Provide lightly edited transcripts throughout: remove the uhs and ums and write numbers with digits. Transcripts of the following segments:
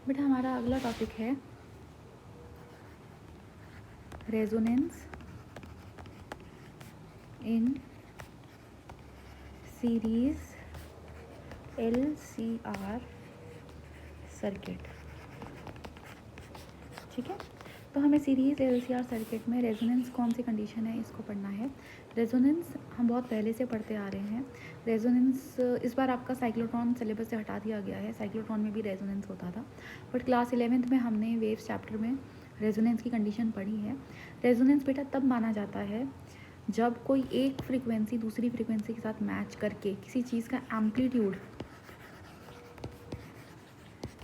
बेटा हमारा अगला टॉपिक है resonance in series LCR circuit. ठीक है, तो हमें सीरीज LCR सर्किट में रेजोनेंस कौन सी कंडीशन है इसको पढ़ना है। रेजोनेंस हम बहुत पहले से पढ़ते आ रहे हैं। रेजोनेंस इस बार आपका साइक्लोट्रॉन सिलेबस से हटा दिया गया है। साइक्लोट्रॉन में भी रेजोनेंस होता था, बट क्लास 11th में हमने वेव्स चैप्टर में रेजोनेंस की कंडीशन पढ़ी है। रेजोनेंस बेटा तब माना जाता है जब कोई एक फ्रीक्वेंसी दूसरी फ्रीक्वेंसी के साथ मैच करके किसी चीज़ का एम्पलीट्यूड,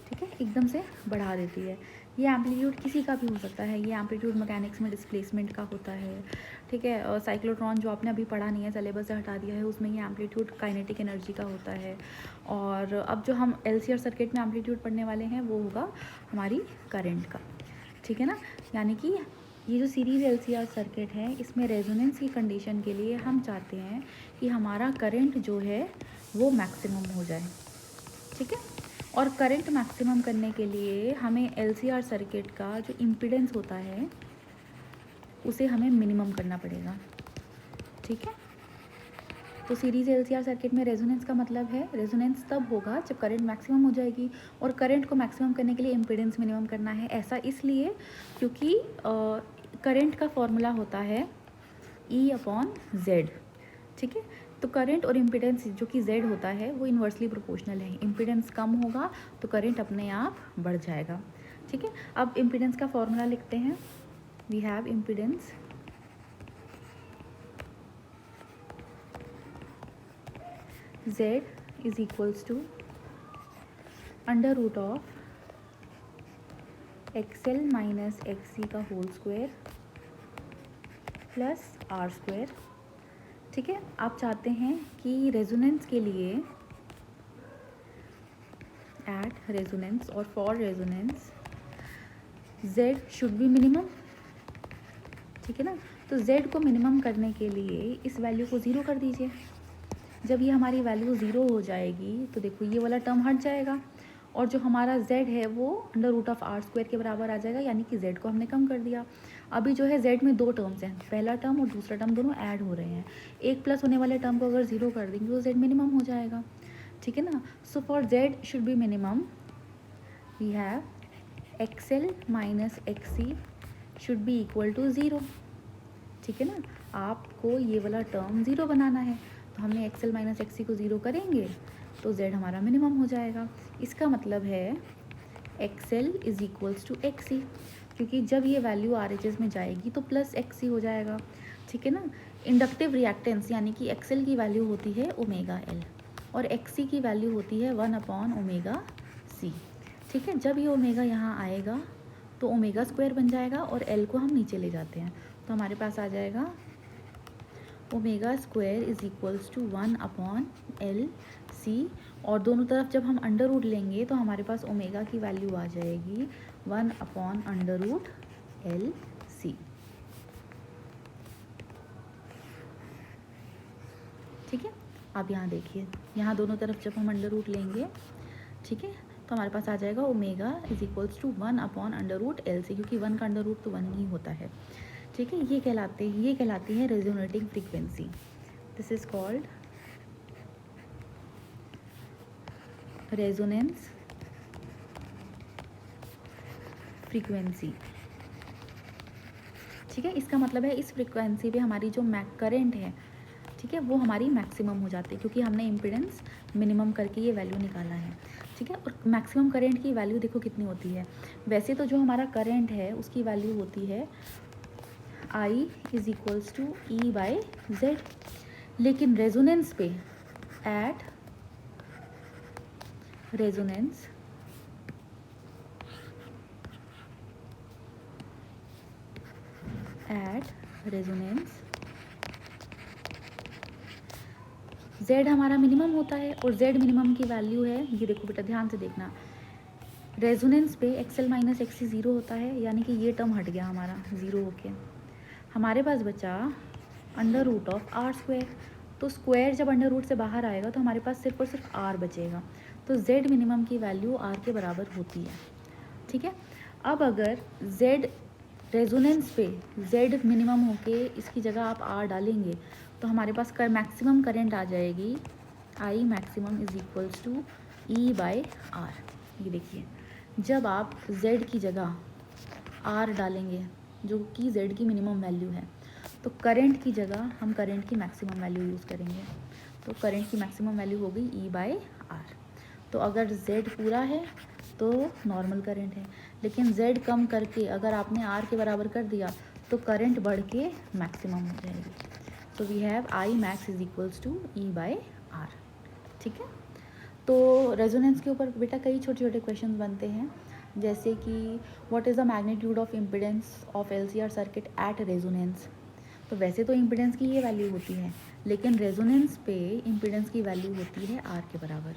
ठीक है, एकदम से बढ़ा देती है। ये एम्पलीट्यूड किसी का भी हो सकता है। ये एम्पलीट्यूड मैकेनिक्स में डिस्प्लेसमेंट का होता है। ठीक है, साइक्लोट्रॉन जो आपने अभी पढ़ा नहीं है, सिलेबस से हटा दिया है, उसमें ये एम्पलीट्यूड काइनेटिक एनर्जी का होता है। और अब जो हम LCR सर्किट में एम्पलीट्यूड पढ़ने वाले हैं वो होगा हमारी करंट का। ठीक है ना, यानी कि ये जो सीरीज LCR सर्किट है इसमें रेजोनेंस की कंडीशन के लिए हम चाहते हैं कि हमारा करंट जो है वो मैक्सिमम हो जाए। ठीक है, और करंट मैक्सिमम करने के लिए हमें LCR सर्किट का जो इम्पीडेंस होता है उसे हमें मिनिमम करना पड़ेगा। ठीक है, तो सीरीज LCR सर्किट में रेजोनेंस का मतलब है रेजोनेंस तब होगा जब करंट मैक्सिमम हो जाएगी, और करंट को मैक्सिमम करने के लिए इम्पीडेंस मिनिमम करना है। ऐसा इसलिए क्योंकि करंट का फॉर्मूला होता है E/Z। ठीक है, तो करंट और इम्पीडेंस जो कि Z होता है वो इन्वर्सली प्रोपोर्शनल है। इम्पीडेंस कम होगा तो करंट अपने आप बढ़ जाएगा। ठीक है, अब इम्पीडेंस का फॉर्मूला लिखते हैं। We have impedance Z is equals to under root of XL minus XC का whole square plus R square. ठीक है, आप चाहते हैं कि रेजोनेंस के लिए एट रेजोनेंस और for resonance Z should be minimum. ठीक है ना, तो Z को मिनिमम करने के लिए इस वैल्यू को 0 कर दीजिए। जब ये हमारी वैल्यू 0 हो जाएगी तो देखो ये वाला टर्म हट जाएगा और जो हमारा Z है वो under root of R square के बराबर आ जाएगा, यानी कि Z को हमने कम कर दिया। अभी जो है Z में दो टर्म्स हैं, पहला टर्म और दूसरा टर्म दोनों ऐड हो रहे हैं। एक प्लस होने वाले टर्म को अगर 0 कर देंगे तो Z मिनिमम हो जाएगा। ठीक है ना, so for Z should be minimum we have XL minus XC should be equal to 0। ठीक है ना, आपको ये वाला टर्म 0 बनाना है, तो हमने XL माइनस XC को 0 करेंगे तो Z हमारा मिनिमम हो जाएगा। इसका मतलब है XL is equals to XC, क्योंकि जब ये वैल्यू RHS में जाएगी तो प्लस XC हो जाएगा। ठीक है ना, इंडक्टिव रिएक्टेंस यानी कि XL की वैल्यू होती है ओमेगा L और XC की वैल्यू होती है 1/ओमेगा C। ठीक है, जब ये ओमेगा यहाँ आएगा तो ओमेगा स्क्वायर बन जाएगा और L को हम नीचे ले जाते हैं तो हमारे पास आ जाएगा omega square is equals to 1/LC, और दोनों तरफ जब हम अंडर रूट लेंगे तो हमारे पास ओमेगा की वैल्यू आ जाएगी 1/√LC। ठीक है, अब यहाँ देखिए, यहाँ दोनों तरफ जब हम अंडर रूट लेंगे, ठीक है, तो हमारे पास आ जाएगा omega is equals to 1/√LC, क्योंकि 1 का अंडर रूट तो 1 ही होता है। ठीक है, ये कहलाती है resonating frequency. This is called resonance frequency. ठीक है, इसका मतलब है इस फ्रीक्वेंसी पे हमारी जो करंट है, ठीक है, वो हमारी मैक्सिमम हो जाती है, क्योंकि हमने इम्पीडेंस मिनिमम करके ये वैल्यू निकाला है। ठीक है, और मैक्सिमम करंट की वैल्यू देखो कितनी होती है। वैसे तो जो हमारा करंट है उसकी वैल्यू होती है I is equals to E/Z, लेकिन रेजोनेंस पे एट रेजोनेंस Z हमारा मिनिमम होता है और Z मिनिमम की वैल्यू है, ये देखो बेटा ध्यान से देखना, रेजोनेंस पे XL माइनस XC 0 होता है, यानी कि ये टर्म हट गया हमारा 0 होके, हमारे पास बचा under root of R square. तो स्क्वायर जब अंडर रूट से बाहर आएगा तो हमारे पास सिर्फ और सिर्फ R बचेगा, तो Z मिनिमम की वैल्यू R के बराबर होती है। ठीक है। अब अगर Z रेजोनेंस पे Z मिनिमम होके इसकी जगह आप R डालेंगे तो हमारे पास मैक्सिमम करंट आ जाएगी I maximum is equals to E by R। ये देखिए, जब आप Z की जगह R डालेंगे जो कि Z की मिनिमम वैल्यू है, तो करंट की जगह हम करंट की मैक्सिमम वैल्यू यूज़ करेंगे। तो करंट की मैक्सिमम वैल्यू हो गई E बाय R। तो अगर Z पूरा है तो नॉर्मल करंट है, लेकिन Z कम करके अगर आपने R के बराबर कर दिया तो करंट बढ़ के मैक्सिमम हो जाएगी। तो we have I max is equals to E by R। ठीक है। तो रेजोनेंस के ऊपर बेटा कई छोटे छोटे क्वेश्चंस बनते हैं, जैसे कि what is the magnitude of impedance of LCR circuit at resonance. तो वैसे तो इम्पिडेंस की ये वैल्यू होती है, लेकिन रेजोनेंस पे इम्पिडेंस की वैल्यू होती है R के बराबर।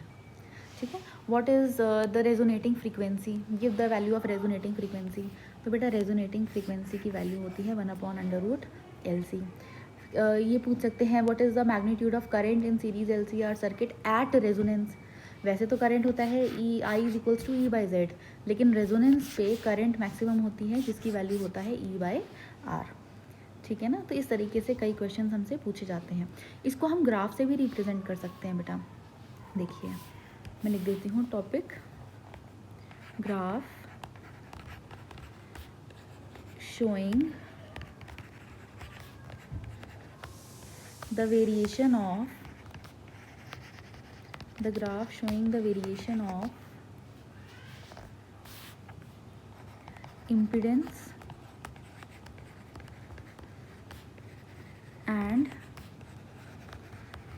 ठीक है। What is the resonating frequency, give the value of resonating frequency. तो बेटा रेजोनेटिंग फ्रीक्वेंसी की वैल्यू होती है 1/√LC। ये पूछ सकते हैं what is the magnitude of current in series LCR circuit at resonance. वैसे तो करंट होता है I is equals to E by Z, लेकिन रेजोनेंस पे करंट मैक्सिमम होती है जिसकी वैल्यू होता है E बाय R। ठीक है ना। तो इस तरीके से कई क्वेश्चन हमसे पूछे जाते हैं। इसको हम ग्राफ से भी रिप्रेजेंट कर सकते हैं बेटा। देखिए मैं लिख देती हूँ topic graph showing the variation of the graph showing the variation of impedance and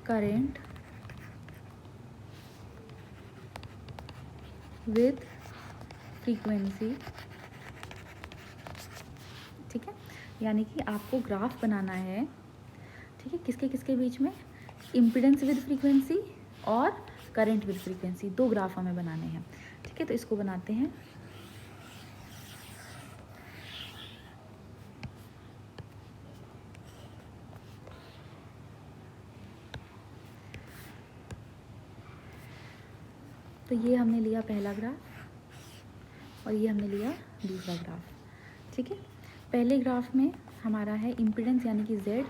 current with frequency। ठीक है, यानी कि आपको ग्राफ बनाना है, ठीक है, किसके किसके बीच में, इम्पिडेंस विद फ्रीक्वेंसी और करंट विद फ्रीक्वेंसी, दो ग्राफ हमें बनाने हैं। ठीक है, तो इसको बनाते हैं। तो ये हमने लिया पहला ग्राफ और ये हमने लिया दूसरा ग्राफ। ठीक है, पहले ग्राफ में हमारा है इम्पिडेंस यानी कि Z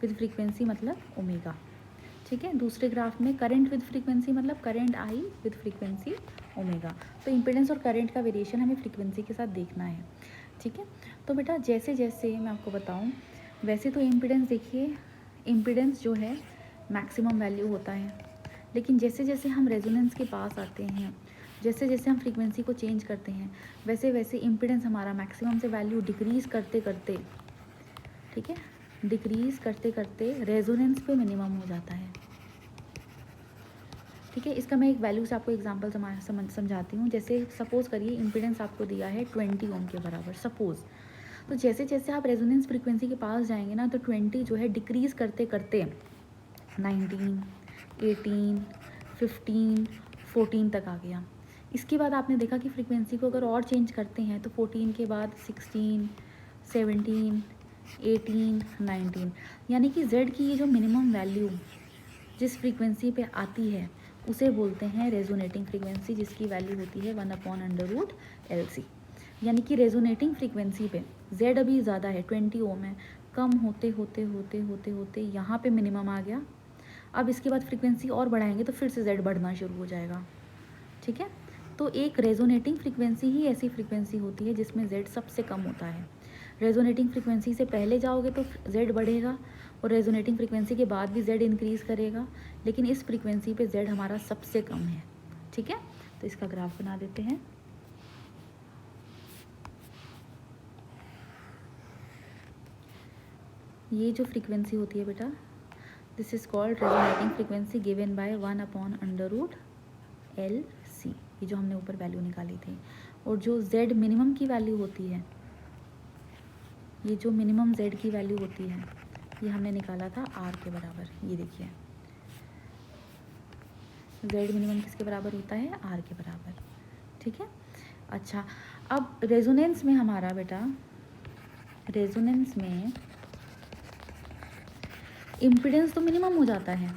विद फ्रीक्वेंसी मतलब ओमेगा। ठीक है, दूसरे ग्राफ में करंट विद फ्रीक्वेंसी मतलब current I with frequency omega. तो इम्पिडेंस और करंट का वेरिएशन हमें फ्रीक्वेंसी के साथ देखना है। ठीक है, तो बेटा जैसे जैसे मैं आपको बताऊं, वैसे तो इम्पिडेंस देखिए, इम्पिडेंस जो है मैक्सिमम वैल्यू होता है, लेकिन जैसे जैसे हम रेजोनेंस के पास आते हैं, जैसे जैसे हम फ्रीक्वेंसी को चेंज करते हैं, वैसे वैसे इम्पिडेंस हमारा मैक्सिमम से वैल्यू डिक्रीज़ करते करते, ठीक है, डिक्रीज़ करते करते रेजोनेंस पे मिनिमम हो जाता है। ठीक है, इसका मैं एक वैल्यू से आपको एग्जांपल समझाती हूँ। जैसे सपोज़ करिए इम्पिडेंस आपको दिया है 20 ओम के बराबर सपोज़। तो जैसे जैसे आप रेजोनेंस फ्रीक्वेंसी के पास जाएंगे ना, तो 20 जो है डिक्रीज़ करते करते 19, 18, 15, 14 तक आ गया। इसके बाद आपने देखा कि फ्रीक्वेंसी को अगर और चेंज करते हैं तो 14 के बाद 16, 17, 18, 19, यानी कि Z की ये जो मिनिमम वैल्यू जिस फ्रीक्वेंसी पे आती है उसे बोलते हैं रेजोनेटिंग फ्रीक्वेंसी, जिसकी वैल्यू होती है 1/√LC। यानी कि रेजोनेटिंग फ्रीक्वेंसी पे Z अभी ज़्यादा है, 20 ओम है, कम होते होते होते होते होते यहाँ पे मिनिमम आ गया। अब इसके बाद फ्रीक्वेंसी और बढ़ाएंगे तो फिर से Z बढ़ना शुरू हो जाएगा। ठीक है, तो एक रेजोनेटिंग फ्रीक्वेंसी ही ऐसी फ्रीक्वेंसी होती है जिसमें Z सबसे कम होता है। रेजोनेटिंग फ्रीक्वेंसी से पहले जाओगे तो Z बढ़ेगा और रेजोनेटिंग फ्रीक्वेंसी के बाद भी Z इंक्रीज़ करेगा, लेकिन इस फ्रीक्वेंसी पे Z हमारा सबसे कम है। ठीक है, तो इसका ग्राफ बना देते हैं। ये जो फ्रीक्वेंसी होती है बेटा, this is called resonating frequency given by 1/√LC, ये जो हमने ऊपर वैल्यू निकाली थी। और जो Z मिनिमम की वैल्यू होती है, ये जो मिनिमम Z की वैल्यू होती है, ये हमने निकाला था R के बराबर। ये देखिए Z मिनिमम किसके बराबर होता है, R के बराबर। ठीक है, अच्छा अब रेजोनेंस में हमारा बेटा, रेजोनेंस में इम्पिडेंस तो मिनिमम हो जाता है,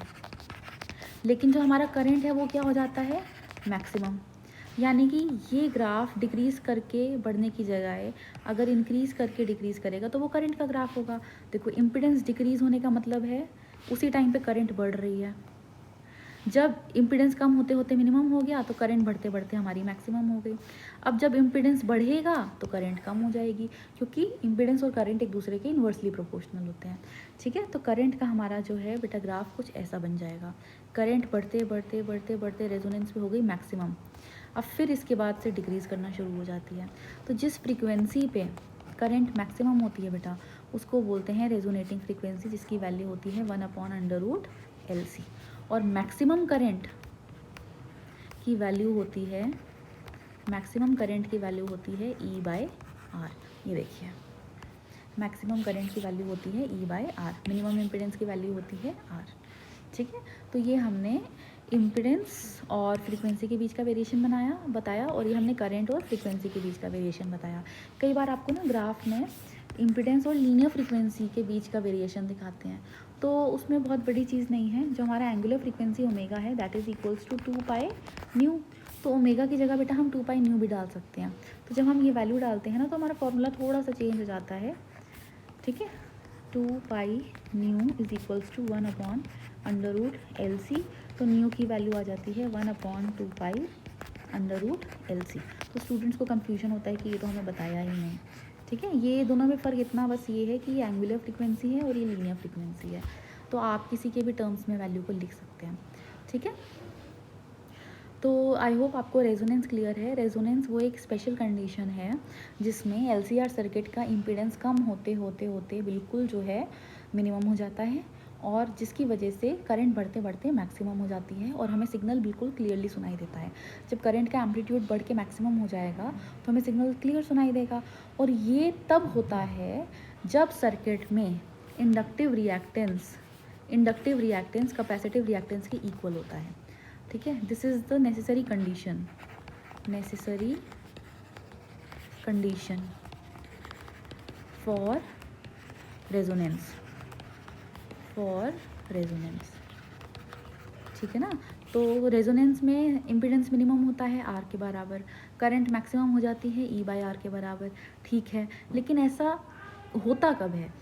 लेकिन जो हमारा करंट है वो क्या हो जाता है, मैक्सिमम। यानी कि ये ग्राफ डिक्रीज़ करके बढ़ने की जगह अगर इंक्रीज़ करके डिक्रीज़ करेगा तो वो करंट का ग्राफ होगा। देखो इम्पीडेंस डिक्रीज़ होने का मतलब है उसी टाइम पे करंट बढ़ रही है। जब इम्पीडेंस कम होते होते मिनिमम हो गया तो करंट बढ़ते बढ़ते हमारी मैक्सिमम हो गई। अब जब इम्पीडेंस बढ़ेगा तो करंट कम हो जाएगी, क्योंकि इम्पीडेंस और करंट एक दूसरे के इन्वर्सली प्रोपोर्शनल होते हैं। ठीक है, तो करंट का हमारा जो है बेटा ग्राफ कुछ ऐसा बन जाएगा। करंट बढ़ते बढ़ते बढ़ते बढ़ते रेजोनेंस पे हो गई मैक्सिमम। अब फिर इसके बाद से डिक्रीज़ करना शुरू हो जाती है। तो जिस फ्रीक्वेंसी पे करंट मैक्सिमम होती है बेटा उसको बोलते हैं रेजोनेटिंग फ्रीक्वेंसी, जिसकी वैल्यू होती है 1/√LC। और मैक्सिमम करंट की वैल्यू होती है, मैक्सिमम करंट की वैल्यू होती है E/R। ये देखिए मैक्सिमम करंट की वैल्यू होती है E/R, मिनिमम इम्पीडेंस की वैल्यू होती है R। ठीक है, तो ये हमने इम्पीडेंस और फ्रीक्वेंसी के बीच का वेरिएशन बताया, और ये हमने करंट और फ्रीक्वेंसी के बीच का वेरिएशन बताया। कई बार आपको ना ग्राफ में इम्पीडेंस और लीनियर फ्रीक्वेंसी के बीच का वेरिएशन दिखाते हैं, तो उसमें बहुत बड़ी चीज़ नहीं है। जो हमारा एंगुलर फ्रीक्वेंसी ओमेगा है दैट इज़ इक्वल्स टू 2πν। तो ओमेगा की जगह बेटा हम 2πν भी डाल सकते हैं। तो जब हम ये वैल्यू डालते हैं ना तो हमारा फॉर्मूला थोड़ा सा चेंज हो जाता है। ठीक है, 2πν इज इक्वल्स टू 1/√LC। तो न्यू की वैल्यू आ जाती है 1/2π√LC। तो स्टूडेंट्स को कंफ्यूजन होता है कि ये तो हमें बताया ही नहीं। ठीक है, ये दोनों में फ़र्क इतना बस ये है कि ये एंगुलर फ्रीक्वेंसी है और ये लीनियर फ्रीक्वेंसी है। तो आप किसी के भी टर्म्स में वैल्यू को लिख सकते हैं। ठीक है, तो आई होप आपको रेजोनेंस क्लियर है। रेजोनेंस वो एक स्पेशल कंडीशन है जिसमें LCR सर्किट का इम्पीडेंस कम होते होते होते बिल्कुल जो है मिनिमम हो जाता है, और जिसकी वजह से करंट बढ़ते बढ़ते मैक्सिमम हो जाती है और हमें सिग्नल बिल्कुल क्लियरली सुनाई देता है। जब करंट का एम्पलीट्यूड बढ़ के मैक्सिमम हो जाएगा तो हमें सिग्नल क्लियर सुनाई देगा, और ये तब होता है जब सर्किट में इंडक्टिव रिएक्टेंस कैपेसिटिव रिएक्टेंस के इक्वल होता है। ठीक है, this is the necessary condition for resonance. ठीक है ना, तो रेजोनेंस में इम्पीडेंस मिनिमम होता है R के बराबर, करंट मैक्सिमम हो जाती है E/R के बराबर। ठीक है, लेकिन ऐसा होता कब है,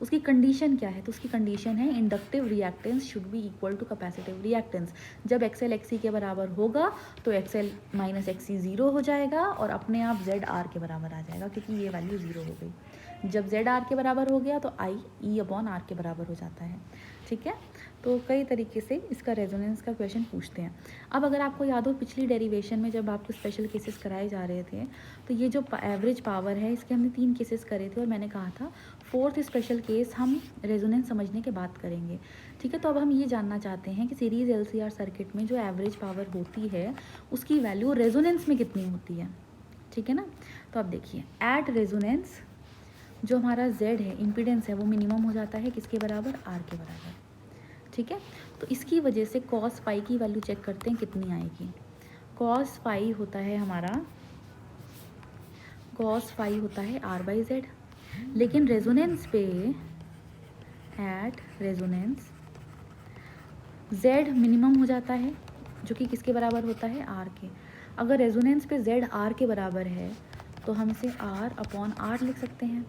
उसकी कंडीशन क्या है? तो उसकी कंडीशन है inductive reactance should be equal to capacitive reactance. जब XL XC के बराबर होगा तो XL - XC 0 हो जाएगा और अपने आप ZR के बराबर आ जाएगा, क्योंकि ये वैल्यू 0 हो गई। जब ZR के बराबर हो गया तो I E/R के बराबर हो जाता है। ठीक है, तो कई तरीके से इसका रेजोनेंस का क्वेश्चन पूछते हैं। अब अगर आपको याद हो पिछली डेरिवेशन में जब आपको स्पेशल केसेस कराए जा रहे थे, तो ये जो एवरेज पावर है इसके हमने 3 केसेस करे थे, और मैंने कहा था 4th स्पेशल केस हम रेजोनेंस समझने के बाद करेंगे। ठीक है, तो अब हम ये जानना चाहते हैं कि सीरीज़ LCR सर्किट में जो एवरेज पावर होती है उसकी वैल्यू रेजोनेंस में कितनी होती है। ठीक है ना, तो अब देखिए एट रेजोनेंस जो हमारा Z है इम्पीडेंस है वो मिनिमम हो जाता है किसके बराबर, R के बराबर। ठीक है, तो इसकी वजह से cos फाई की वैल्यू चेक करते हैं कितनी आएगी। cos फाई होता है हमारा R/Z, लेकिन रेजोनेंस पे एट रेजोनेंस Z मिनिमम हो जाता है जो कि किसके बराबर होता है, R के। अगर रेजोनेंस पे Z R के बराबर है तो हम इसे R/R लिख सकते हैं।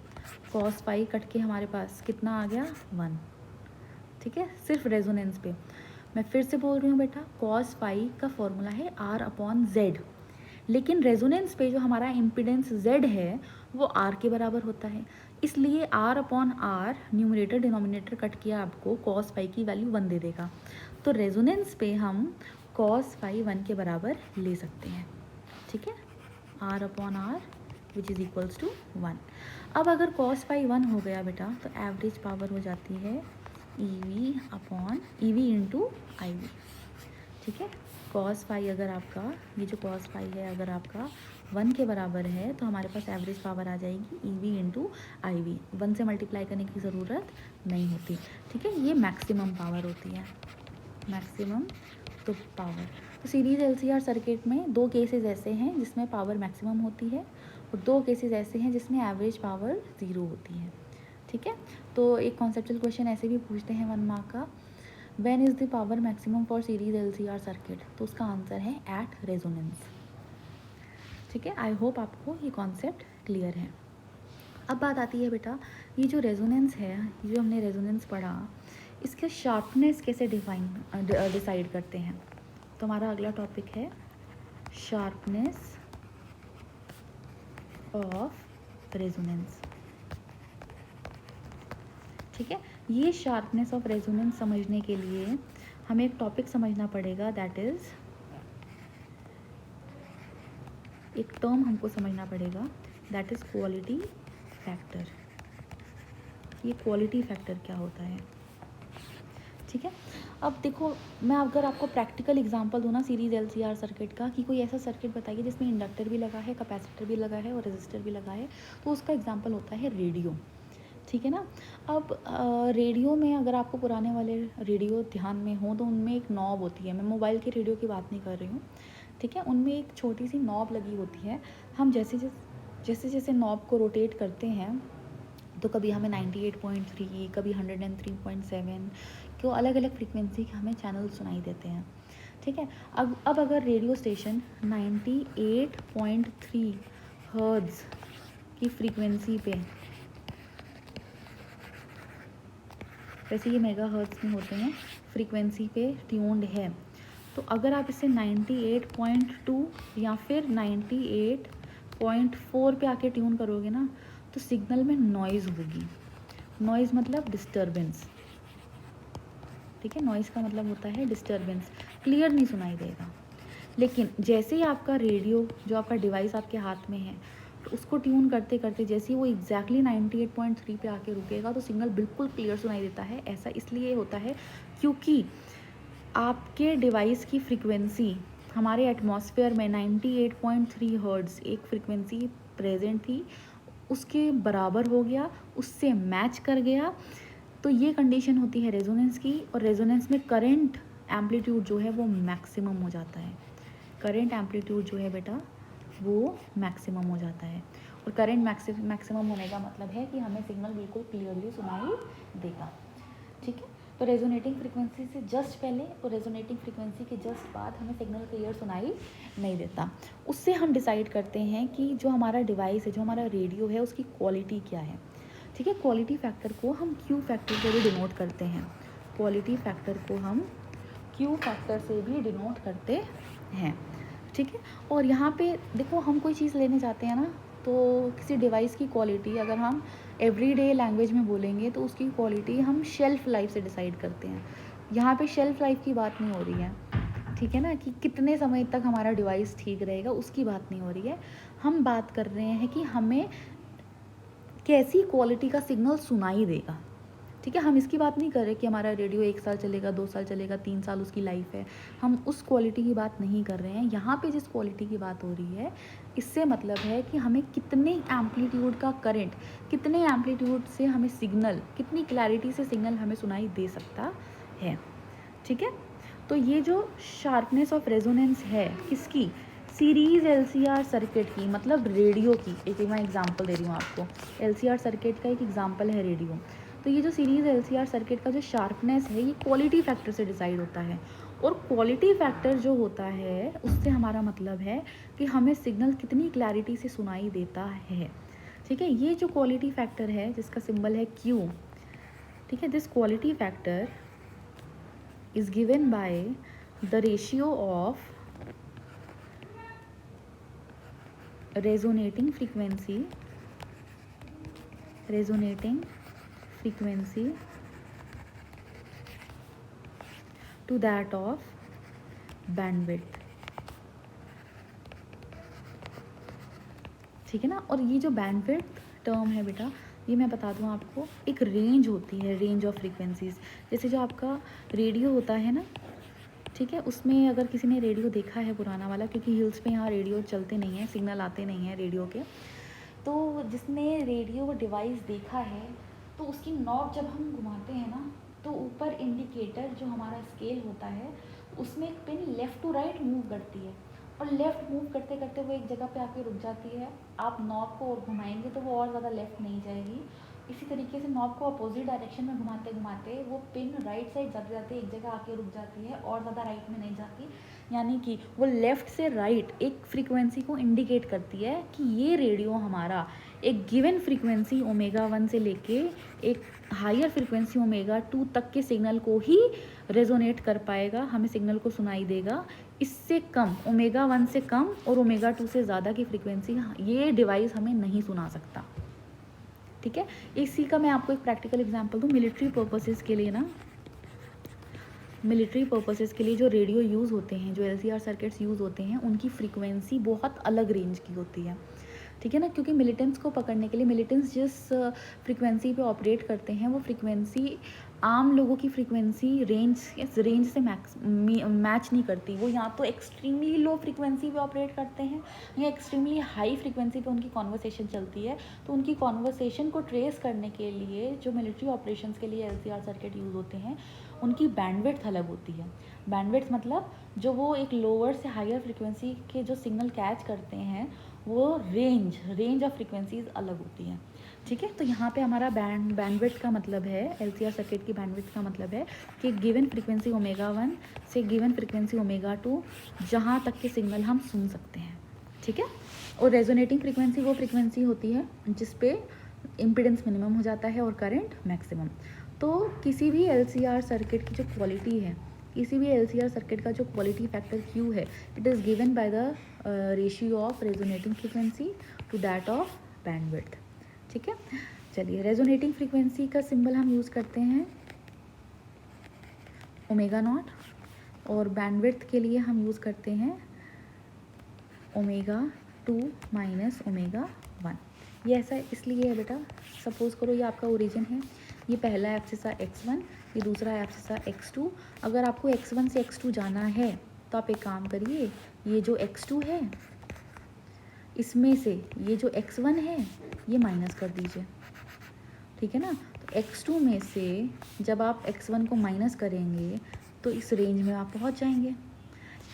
cos पाई कट के हमारे पास कितना आ गया, 1। ठीक है, सिर्फ रेजोनेंस पे। मैं फिर से बोल रही हूँ बेटा, cos पाई का फॉर्मूला है R/Z, लेकिन रेजोनेंस पे जो हमारा इम्पीडेंस Z है वो R के बराबर होता है, इसलिए R/R न्यूमरेटर डिनोमिनेटर कट किया आपको cos पाई की वैल्यू 1 दे देगा। तो रेजोनेंस पे हम cos पाई 1 के बराबर ले सकते हैं। ठीक है, R/R which is equals to 1। अब अगर cos पाई 1 हो गया बेटा तो एवरेज पावर हो जाती है EV इंटू IV। ठीक है, cos पाई अगर आपका ये जो cos पाई है अगर आपका 1 के बराबर है तो हमारे पास एवरेज पावर आ जाएगी EV इंटू IV। 1 से मल्टीप्लाई करने की ज़रूरत नहीं होती। ठीक है, ये मैक्सिमम पावर होती है, मैक्सिमम तो पावर। तो सीरीज़ LCR सर्किट में 2 केसेस ऐसे हैं जिसमें पावर मैक्सिमम होती है और 2 केसेस ऐसे हैं जिसमें एवरेज पावर 0 होती है। ठीक है, तो एक कॉन्सेप्चुअल क्वेश्चन ऐसे भी पूछते हैं 1 मार्क का, when is the power maximum for series LCR circuit, तो उसका आंसर है एट रेजोनेंस। ठीक है, आई होप आपको ये कॉन्सेप्ट क्लियर है। अब बात आती है बेटा, ये जो रेजोनेंस है, जो हमने रेजोनेंस पढ़ा, इसका शार्पनेस कैसे डिसाइड करते हैं। तो हमारा अगला टॉपिक है शार्पनेस ऑफ रेजोनेंस। ठीक है, ये शार्पनेस ऑफ रेजोनेंस समझने के लिए हमें एक टॉपिक समझना पड़ेगा, दैट इज़, एक टर्म हमको समझना पड़ेगा, दैट इज़ क्वालिटी फैक्टर। ये क्वालिटी फैक्टर क्या होता है, ठीक है। अब देखो, मैं अगर आपको प्रैक्टिकल एग्जांपल दूँ ना सीरीज LCR सर्किट का, कि कोई ऐसा सर्किट बताइए जिसमें इंडक्टर भी लगा है, कैपेसिटर भी लगा है और रेजिस्टर भी लगा है, तो उसका एग्जांपल होता है रेडियो, ठीक है ना। अब रेडियो में अगर आपको पुराने वाले रेडियो ध्यान में हो तो उनमें एक नॉब होती है, मैं मोबाइल के रेडियो की बात नहीं कर रही हूँ, ठीक है। उनमें एक छोटी सी नॉब लगी होती है, हम जैसे जैसे नॉब को रोटेट करते हैं तो कभी हमें 98.3, कभी 103.7, क्यों अलग अलग फ्रीक्वेंसी के हमें चैनल सुनाई देते हैं, ठीक है। अब अगर रेडियो स्टेशन 98.3 हर्ट्ज़ की फ्रीक्वेंसी पे, वैसे ये मेगा हर्ट्ज़ में होते हैं, फ्रीक्वेंसी पे ट्यून्ड है, तो अगर आप इसे 98.2 या फिर 98.4 पे आके ट्यून करोगे ना, तो सिग्नल में नॉइज़ होगी। नॉइज़ मतलब डिस्टर्बेंस, ठीक है। नॉइज़ का मतलब होता है डिस्टर्बेंस, क्लियर नहीं सुनाई देगा। लेकिन जैसे ही आपका रेडियो, जो आपका डिवाइस आपके हाथ में है, तो उसको ट्यून करते करते जैसे ही वो एग्जैक्टली 98.3 पे आके रुकेगा तो सिग्नल बिल्कुल क्लियर सुनाई देता है। ऐसा इसलिए होता है क्योंकि आपके डिवाइस की फ्रीक्वेंसी हमारे एटमॉस्फेयर में 98.3 हर्ट्ज़ एक फ्रीक्वेंसी प्रेजेंट थी, उसके बराबर हो गया, उससे मैच कर गया, तो ये कंडीशन होती है रेजोनेंस की। और रेजोनेंस में करंट एम्पलीट्यूड जो है वो मैक्सिमम हो जाता है। करंट एम्पलीट्यूड जो है बेटा वो मैक्सिमम हो जाता है, और करंट मैक्सिमम होने का मतलब है कि हमें सिग्नल बिल्कुल क्लियरली सुनाई देगा, ठीक है। तो रेजोनेटिंग फ्रीक्वेंसी से जस्ट पहले और रेजोनेटिंग फ्रीक्वेंसी के जस्ट बाद हमें सिग्नल क्लियर सुनाई नहीं देता। उससे हम डिसाइड करते हैं कि जो हमारा डिवाइस है, जो हमारा रेडियो है, उसकी क्वालिटी क्या है, ठीक है। क्वालिटी फैक्टर को हम क्यू फैक्टर से भी डिनोट करते हैं। क्वालिटी फैक्टर को हम क्यू फैक्टर से भी डिनोट करते हैं, ठीक है। और यहाँ पे देखो, हम कोई चीज़ लेने जाते हैं ना, तो किसी डिवाइस की क्वालिटी अगर हम एवरीडे लैंग्वेज में बोलेंगे तो उसकी क्वालिटी हम शेल्फ़ लाइफ से डिसाइड करते हैं। यहाँ पे शेल्फ़ लाइफ की बात नहीं हो रही है, ठीक है ना, कि कितने समय तक हमारा डिवाइस ठीक रहेगा, उसकी बात नहीं हो रही है। हम बात कर रहे हैं कि हमें कैसी क्वालिटी का सिग्नल सुनाई देगा, ठीक है। हम इसकी बात नहीं कर रहे कि हमारा रेडियो 1 साल चलेगा, 2 साल चलेगा, 3 साल उसकी लाइफ है, हम उस क्वालिटी की बात नहीं कर रहे हैं। यहाँ पे जिस क्वालिटी की बात हो रही है, इससे मतलब है कि हमें कितने एम्पलीट्यूड का करंट, कितने एम्पलीट्यूड से हमें सिग्नल, कितनी क्लैरिटी से सिग्नल हमें सुनाई दे सकता है, ठीक है। तो ये जो शार्पनेस ऑफ रेजोनेंस है किसकी, सीरीज़ LCR सर्किट की, मतलब रेडियो की। एक मैं एग्जांपल दे रही हूँ आपको, LCR सर्किट का एक एग्जांपल है रेडियो। तो ये जो सीरीज़ LCR सर्किट का जो शार्पनेस है, ये क्वालिटी फैक्टर से डिसाइड होता है। और क्वालिटी फैक्टर जो होता है, उससे हमारा मतलब है कि हमें सिग्नल कितनी क्लैरिटी से सुनाई देता है, ठीक है। ये जो क्वालिटी फैक्टर है, जिसका सिंबल है Q, ठीक है, this quality factor is given by the ratio of resonating frequency to that of bandwidth, ठीक है ना। और ये जो बैंडविड्थ टर्म है बेटा, ये मैं बता दूँ आपको, एक रेंज होती है, रेंज ऑफ फ्रीक्वेंसीज। जैसे जो आपका रेडियो होता है ना, ठीक है, उसमें अगर किसी ने रेडियो देखा है पुराना वाला, क्योंकि हिल्स पे यहाँ रेडियो चलते नहीं हैं, सिग्नल आते नहीं हैं रेडियो के, तो जिसने रेडियो डिवाइस देखा है, तो उसकी नॉब जब हम घुमाते हैं ना, तो ऊपर इंडिकेटर जो हमारा स्केल होता है, उसमें एक pin left to right move करती है, और लेफ़्ट मूव करते करते वो एक जगह पे आके रुक जाती है। आप नॉब को और घुमाएंगे तो वो और ज़्यादा लेफ़्ट नहीं जाएगी, इसी तरीके से नॉब को अपोजिट डायरेक्शन में घुमाते घुमाते वो पिन राइट साइड जाते जाते एक जगह आके रुक जाती है और ज़्यादा राइट में नहीं जाती, यानी कि वो लेफ़्ट से राइट एक फ्रीक्वेंसी को इंडिकेट करती है कि ये रेडियो हमारा एक गिवन फ्रीक्वेंसी ओमेगा 1 से लेके एक हायर फ्रीक्वेंसी ओमेगा 2 तक के सिग्नल को ही रेजोनेट कर पाएगा, हमें सिग्नल को सुनाई देगा। इससे कम ओमेगा 1 से कम और ओमेगा 2 से ज़्यादा की फ्रीक्वेंसी ये डिवाइस हमें नहीं सुना सकता। ठीक है, इसी का मैं आपको एक प्रैक्टिकल एग्जांपल दूँ। मिलिट्री पर्पसेस के लिए ना, मिलिट्री पर्पसेस के लिए जो रेडियो यूज़ होते हैं, जो LCR सर्किट्स यूज़ होते हैं, उनकी फ्रीक्वेंसी बहुत अलग रेंज की होती है। ठीक है ना, क्योंकि मिलिटेंट्स को पकड़ने के लिए मिलिटेंट्स जिस फ्रीक्वेंसी पे ऑपरेट करते हैं वो फ्रीक्वेंसी आम लोगों की फ्रीक्वेंसी रेंज से मैच नहीं करती। वो या तो एक्सट्रीमली लो फ्रीक्वेंसी पे ऑपरेट करते हैं या एक्सट्रीमली हाई फ्रीक्वेंसी पे उनकी कॉन्वर्सेशन चलती है। तो उनकी कॉन्वर्सेशन को ट्रेस करने के लिए जो मिलिट्री ऑपरेशंस के लिए LCR सर्किट यूज़ होते हैं, उनकी बैंडविड्थ अलग होती है। बैंडविड्थ मतलब जो वो एक लोअर से हायर फ्रीक्वेंसी के जो सिग्नल कैच करते हैं वो रेंज ऑफ फ्रीक्वेंसीज अलग होती है। ठीक है, तो यहाँ पे हमारा बैंडविड्थ का मतलब है, LCR सर्किट की बैंडविड्थ का मतलब है कि गिवन फ्रीक्वेंसी ओमेगा 1 से गिवन फ्रीक्वेंसी ओमेगा 2 जहाँ तक के सिग्नल हम सुन सकते हैं। ठीक है, और रेजोनेटिंग फ्रीक्वेंसी वो फ्रीक्वेंसी होती है जिस पे इम्पिडेंस मिनिमम हो जाता है और करंट मैक्सिमम। तो किसी भी LCR सर्किट की जो क्वालिटी है, किसी भी LCR सर्किट का जो क्वालिटी फैक्टर Q है, it is given by the ratio of resonating frequency to that of bandwidth. ठीक है, चलिए रेजोनेटिंग फ्रीक्वेंसी का सिंबल हम यूज़ करते हैं ओमेगा नॉट, और बैंडविड्थ के लिए हम यूज़ करते हैं ओमेगा 2 माइनस ओमेगा 1। ये ऐसा इसलिए है बेटा, सपोज़ करो ये आपका ओरिजिन है, ये पहला एब्सिस x1, ये दूसरा एब्सिस x2। अगर आपको x1 से x2 जाना है तो आप एक काम करिए, ये जो x2 है इसमें से ये जो x1 है ये माइनस कर दीजिए। ठीक है ना, तो x2 में से जब आप x1 को माइनस करेंगे तो इस रेंज में आप पहुंच जाएंगे।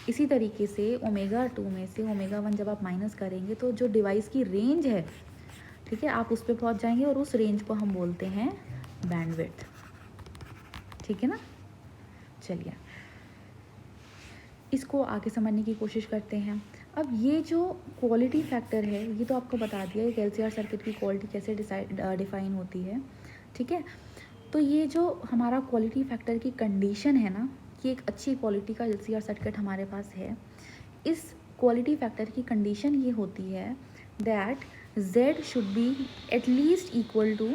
इसी तरीके से ओमेगा 2 में से ओमेगा 1 जब आप माइनस करेंगे तो जो डिवाइस की रेंज है, ठीक है, आप उस पर पहुंच जाएंगे और उस रेंज को हम बोलते हैं बैंडविड्थ। ठीक है ना, चलिए इसको आगे समझने की कोशिश करते हैं। अब ये जो क्वालिटी फैक्टर है ये तो आपको बता दिया एक LCR सर्किट की क्वालिटी कैसे डिफाइन होती है। ठीक है, तो ये जो हमारा क्वालिटी फैक्टर की कंडीशन है ना, कि एक अच्छी क्वालिटी का LCR सर्किट हमारे पास है, इस क्वालिटी फैक्टर की कंडीशन ये होती है that Z should be at least equal to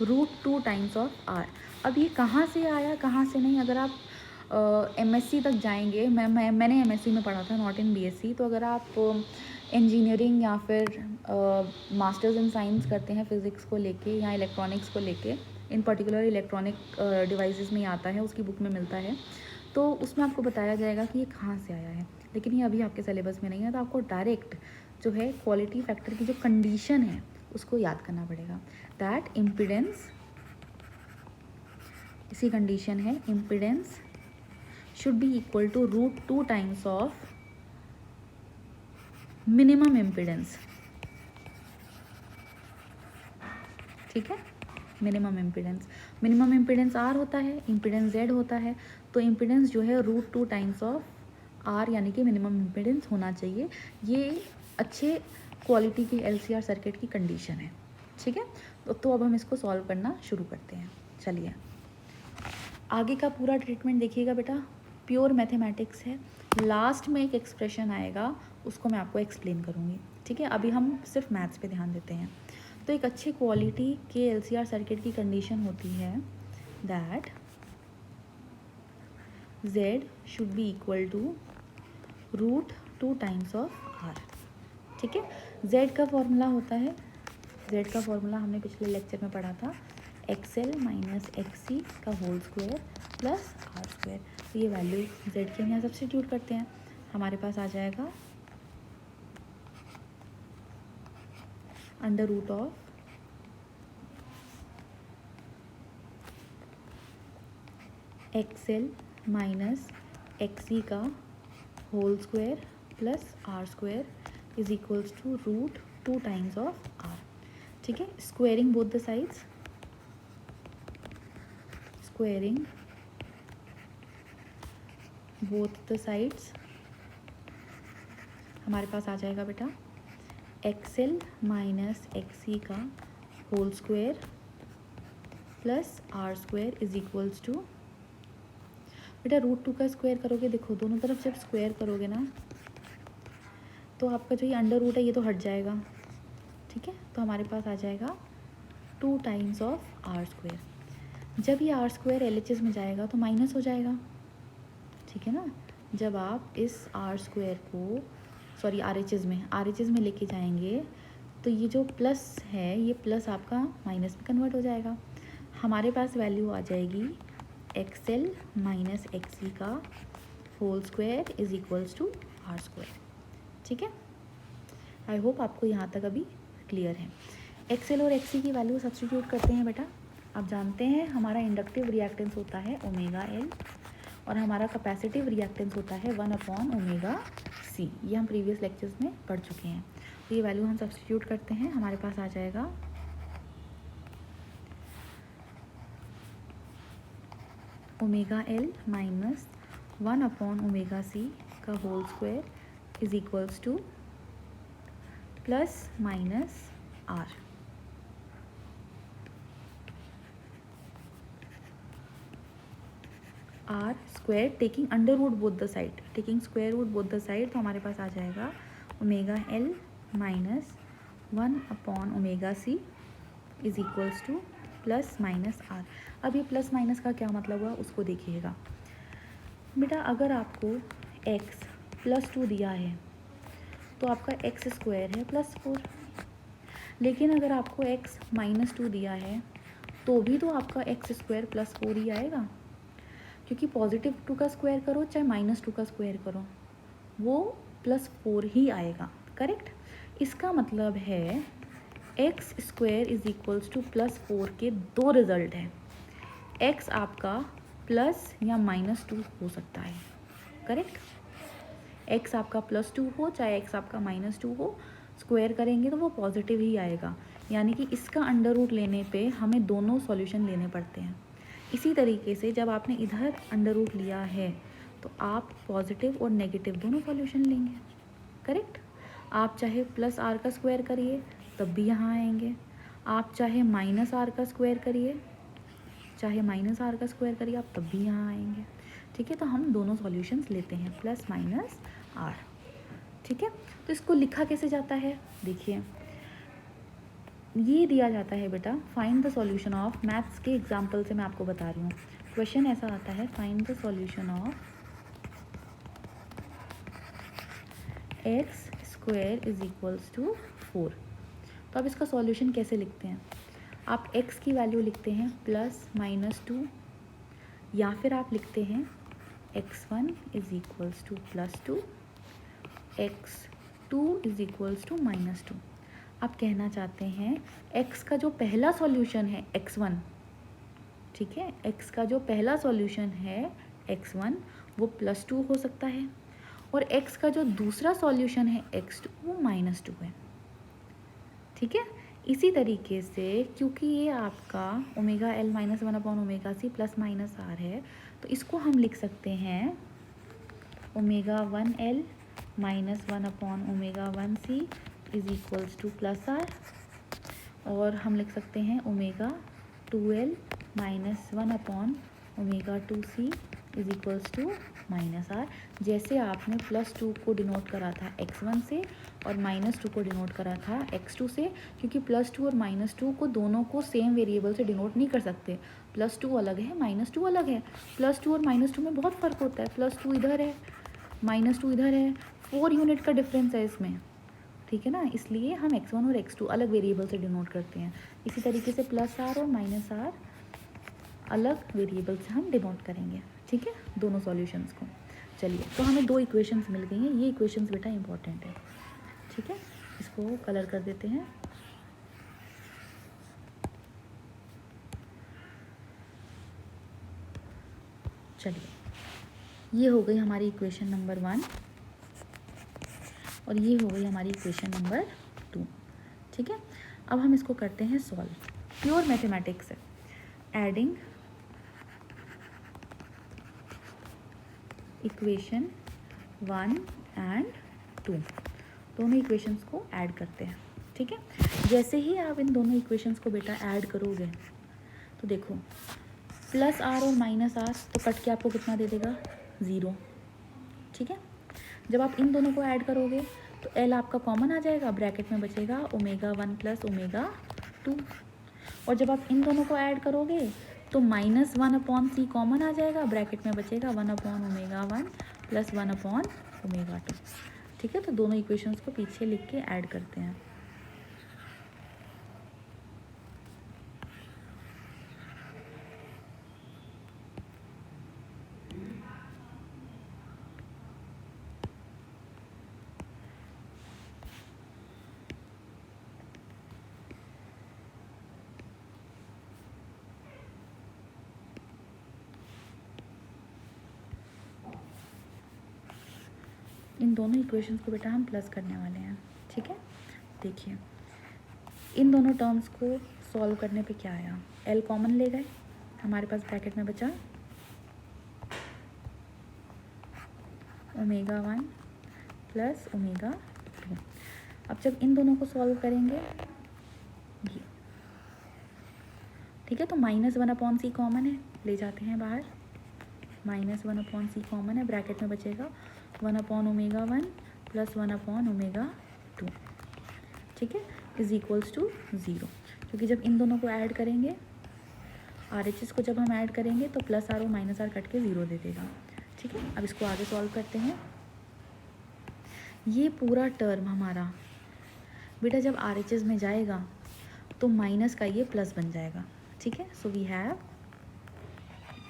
√2 times of R। अब ये कहाँ से आया, कहाँ से नहीं, अगर आप MSc तक जाएंगे, मैंने MSc में पढ़ा था, नॉट इन BSc। तो अगर आप इंजीनियरिंग या फिर मास्टर्स इन साइंस करते हैं फिज़िक्स को लेके या इलेक्ट्रॉनिक्स को लेके, इन पर्टिकुलर इलेक्ट्रॉनिक डिवाइसेस में आता है, उसकी बुक में मिलता है, तो उसमें आपको बताया जाएगा कि ये कहाँ से आया है। लेकिन ये अभी आपके सिलेबस में नहीं है, तो आपको डायरेक्ट जो है क्वालिटी फैक्टर की जो कंडीशन है उसको याद करना पड़ेगा। दैट इम्पिडेंस, इसी कंडीशन है, impedance should be equal to √2 times of minimum impedance. ठीक है, मिनिमम इम्पिडेंस R होता है, इम्पिडेंस Z होता है, तो इम्पिडेंस जो है √2 टाइम्स ऑफ R यानी कि मिनिमम इम्पिडेंस होना चाहिए। ये अच्छे क्वालिटी की LCR सर्किट की कंडीशन है। ठीक है, तो अब हम इसको सॉल्व करना शुरू करते हैं। चलिए आगे का पूरा ट्रीटमेंट देखिएगा बेटा, प्योर मैथमेटिक्स है। लास्ट में एक एक्सप्रेशन आएगा, उसको मैं आपको एक्सप्लेन करूँगी। ठीक है, अभी हम सिर्फ मैथ्स पे ध्यान देते हैं। तो एक अच्छे क्वालिटी के LCR सर्किट की कंडीशन होती है that Z should be equal to √2 times of R। ठीक है, Z का फॉर्मूला होता है, Z का फॉर्मूला हमने पिछले लेक्चर में पढ़ा था, XL माइनस XC का होल स्क्वायर प्लस R²। तो ये वैल्यू Z के हम यहाँ सब्स्टिट्यूट करते हैं, हमारे पास आ जाएगा under root of XL minus XC का whole square plus R² is equals to √2 times of R। ठीक है, squaring both the sides, squaring both the sides, हमारे पास आ जाएगा बेटा एक्सएल माइनस एक्सी का whole square plus R square is equals to, बेटा √2 का स्क्वायर करोगे, देखो दोनों तरफ जब स्क्वायर करोगे ना तो आपका जो ये अंडर रूट है ये तो हट जाएगा, ठीक है, तो हमारे पास आ जाएगा 2 टाइम्स ऑफ आर स्क्वायर। जब ये आर स्क्वायर LHS में जाएगा तो माइनस हो जाएगा, ठीक है ना, जब आप इस आर स्क्वायर को सॉरी RHS में लेके जाएंगे तो ये जो प्लस है ये प्लस आपका माइनस में कन्वर्ट हो जाएगा, हमारे पास वैल्यू आ जाएगी एक्सएल माइनस एक्सी का whole square is equals to R square, ठीक है। आई होप आपको यहाँ तक अभी क्लियर है। एक्सएल और एक्सी की वैल्यू सब्स्टिट्यूट करते हैं बेटा। आप जानते हैं हमारा इंडक्टिव रिएक्टेंस होता है ओमेगा एल और हमारा कैपेसिटिव रिएक्टेंस होता है 1/ओमेगा सी, ये हम प्रीवियस लेक्चर्स में पढ़ चुके हैं। तो ये वैल्यू हम सब्स्टिट्यूट करते हैं, हमारे पास आ जाएगा omega L minus one by omega C का whole square is equals to plus minus R. R square taking under root both the side, taking square root both the side, तो हमारे पास आ जाएगा omega L minus one by omega C is equals to plus minus R. अब ये plus minus का क्या मतलब हुआ उसको देखिएगा बेटा। अगर आपको x +2 दिया है तो आपका x स्क्वायर है +4, लेकिन अगर आपको x -2 दिया है तो भी तो आपका x स्क्वायर +4 ही आएगा, क्योंकि +2 का स्क्वायर करो चाहे -2 का स्क्वायर करो वो +4 ही आएगा, करेक्ट। इसका मतलब है x square is equals to +4 के दो रिजल्ट हैं, x आपका प्लस या -2 हो सकता है, करेक्ट। x आपका +2 हो चाहे x आपका -2 हो, स्क्वायर करेंगे तो वो पॉजिटिव ही आएगा, यानी कि इसका अंडर रूट लेने पे हमें दोनों सॉल्यूशन लेने पड़ते हैं। इसी तरीके से जब आपने इधर अंडर रूट लिया है तो आप पॉजिटिव और नेगेटिव दोनों सॉल्यूशन लेंगे, करेक्ट। आप चाहे +r का स्क्वायर करिए तब भी यहाँ आएंगे, आप चाहे -r का स्क्वायर करिए -r का स्क्वायर करिए आप तब भी यहाँ आएंगे, ठीक है। तो हम दोनों सॉल्यूशंस लेते हैं +-r, ठीक है। तो इसको लिखा कैसे जाता है देखिए, ये दिया जाता है बेटा find the solution of, maths के एग्जाम्पल से मैं आपको बता रही हूँ, क्वेश्चन ऐसा आता है find the solution of x square is equals to 4। तो अब इसका सॉल्यूशन कैसे लिखते हैं, आप x की वैल्यू लिखते हैं +-2 या फिर आप लिखते हैं x1 is equals to +2, x2 is equals to -2। आप कहना चाहते हैं x का जो पहला सॉल्यूशन है x1, ठीक है, x का जो पहला सॉल्यूशन है x1 वो +2 हो सकता है और x का जो दूसरा सॉल्यूशन है x2 वो -2 है, ठीक है। इसी तरीके से क्योंकि ये आपका omega L minus one by omega C +-r है तो इसको हम लिख सकते हैं omega 1l minus one by omega 1c is equals to +r, और हम लिख सकते हैं omega 2l minus one by omega 2c is equals to -r। जैसे आपने +2 को डिनोट करा था x1 से और -2 को डिनोट करा था x2 से, क्योंकि +2 और -2 को दोनों को सेम वेरिएबल से डिनोट नहीं कर सकते, +2 अलग है -2 अलग है, +2 और -2 में बहुत फ़र्क होता है, +2 इधर है -2 इधर है, 4 यूनिट का डिफरेंस है इसमें, ठीक है ना, इसलिए हम x1 और x2 अलग वेरिएबल से डिनोट करते हैं। इसी तरीके से +r और -r अलग वेरिएबल से हम डिनोट करेंगे, ठीक है, दोनों सॉल्यूशंस को। चलिए, तो हमें 2 इक्वेशंस मिल गई हैं, ये इक्वेशंस बेटा इंपॉर्टेंट है, ठीक है। इसको कलर कर देते हैं, चलिए, ये हो गई हमारी इक्वेशन नंबर 1 और ये हो गई हमारी इक्वेशन नंबर 2, ठीक है। अब हम इसको करते हैं सॉल्व, प्योर मैथमेटिक्स है, एडिंग इक्वेशन 1 एंड 2, दोनों इक्वेशंस को ऐड करते हैं। ठीक है, जैसे ही आप इन दोनों इक्वेशंस को बेटा ऐड करोगे तो देखो प्लस आर और माइनस आर तो कट के आपको कितना दे देगा, 0। ठीक है, जब आप इन दोनों को ऐड करोगे तो एल आपका कॉमन आ जाएगा, ब्रैकेट में बचेगा ओमेगा 1 प्लस ओमेगा 2, और जब आप इन दोनों को ऐड करोगे तो -1/c कॉमन आ जाएगा, ब्रैकेट में बचेगा 1/ओमेगा 1 प्लस 1/ओमेगा 2। ठीक है, तो दोनों इक्वेशंस को पीछे लिख के ऐड करते हैं। इन दोनों इक्वेशंस को बेटा हम प्लस करने वाले हैं। ठीक है, देखिए इन दोनों टर्म्स को सॉल्व करने पे क्या आया, एल कॉमन ले गए, हमारे पास ब्रैकेट में बचा ओमेगा 1 प्लस ओमेगा 2। अब जब इन दोनों को सॉल्व करेंगे ये, ठीक है, तो -1/c कॉमन है, ले जाते हैं बाहर, -1/c कॉमन है, ब्रैकेट में बचेगा 1/ओमेगा 1 प्लस 1/ओमेगा 2। ठीक है, इज इक्वल्स टू 0, क्योंकि जब इन दोनों को ऐड करेंगे RHS को जब हम ऐड करेंगे तो प्लस आर और माइनस आर कट के 0 दे देगा। ठीक है, अब इसको आगे सॉल्व करते हैं। ये पूरा टर्म हमारा बेटा जब RHS में जाएगा तो माइनस का ये प्लस बन जाएगा। ठीक है, so we have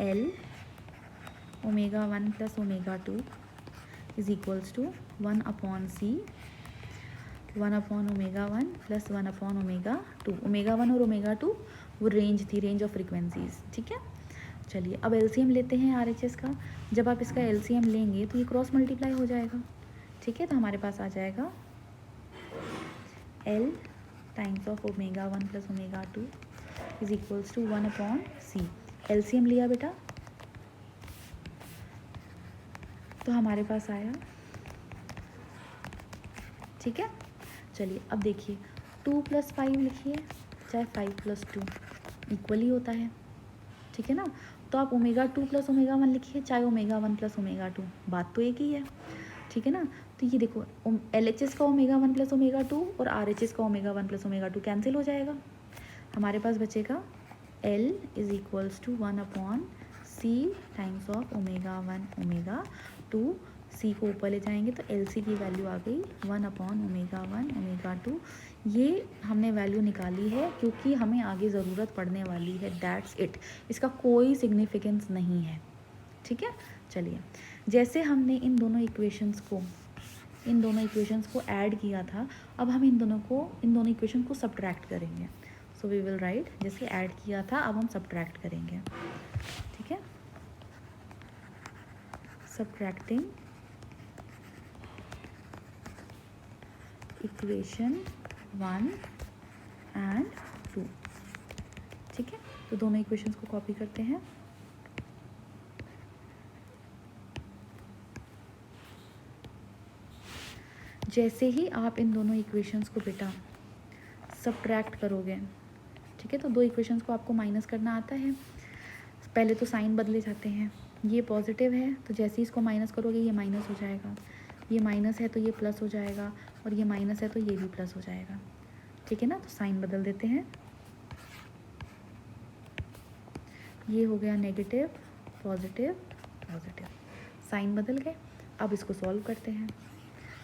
L omega 1 plus omega 2 is equals to 1/c one by omega 1 plus one by omega 2। Omega 1 और ओमेगा 2 वो रेंज थी, रेंज ऑफ फ्रिक्वेंसीज। ठीक है, चलिए अब एलसीएम लेते हैं RHS का। जब आप इसका एलसीएम लेंगे तो ये क्रॉस मल्टीप्लाई हो जाएगा। ठीक है, तो हमारे पास आ जाएगा L times of omega 1 plus omega 2 is equals to 1/c। LCM लिया बेटा तो हमारे पास आया। ठीक है, चलिए अब देखिए 2 + 5 लिखिए, चाहे 5 + 2 इक्वली होता है। ठीक है ना, तो आप ओमेगा 2 प्लस ओमेगा 1 लिखिए, चाहे ओमेगा 1 प्लस ओमेगा 2, बात तो एक ही है। ठीक है ना, तो ये देखो LHS का ओमेगा 1 प्लस ओमेगा 2 और RHS का ओमेगा 1 प्लस ओमेगा 2 कैंसिल हो जाएगा, हमारे पास बचेगा L is equals to 1/c times of omega 1 omega 2। C को ऊपर ले जाएंगे तो LC की वैल्यू आ गई 1/ओमेगा 1 ओमेगा 2। ये हमने वैल्यू निकाली है क्योंकि हमें आगे ज़रूरत पड़ने वाली है, दैट्स इट, इसका कोई सिग्निफिकेंस नहीं है। ठीक है, चलिए जैसे हमने इन दोनों इक्वेशंस को ऐड किया था, अब हम इन दोनों इक्वेशन को सब्ट्रैक्ट करेंगे। सो वी विल राइट, जैसे ऐड किया था अब हम सब्ट्रैक्ट करेंगे। ठीक है, सब्ट्रैक्टिंग इक्वेशन 1 एंड 2। ठीक है, तो दोनों इक्वेशंस को कॉपी करते हैं। जैसे ही आप इन दोनों इक्वेशंस को बेटा सब्ट्रैक्ट करोगे, ठीक है, तो दो इक्वेशंस को आपको माइनस करना आता है। पहले तो साइन बदले जाते हैं, ये पॉजिटिव है तो जैसे ही इसको माइनस करोगे ये माइनस हो जाएगा, ये माइनस है तो ये प्लस हो जाएगा, और ये माइनस है तो ये भी प्लस हो जाएगा। ठीक है ना, तो साइन बदल देते हैं, ये हो गया नेगेटिव पॉजिटिव पॉजिटिव, साइन बदल गए। अब इसको सॉल्व करते हैं।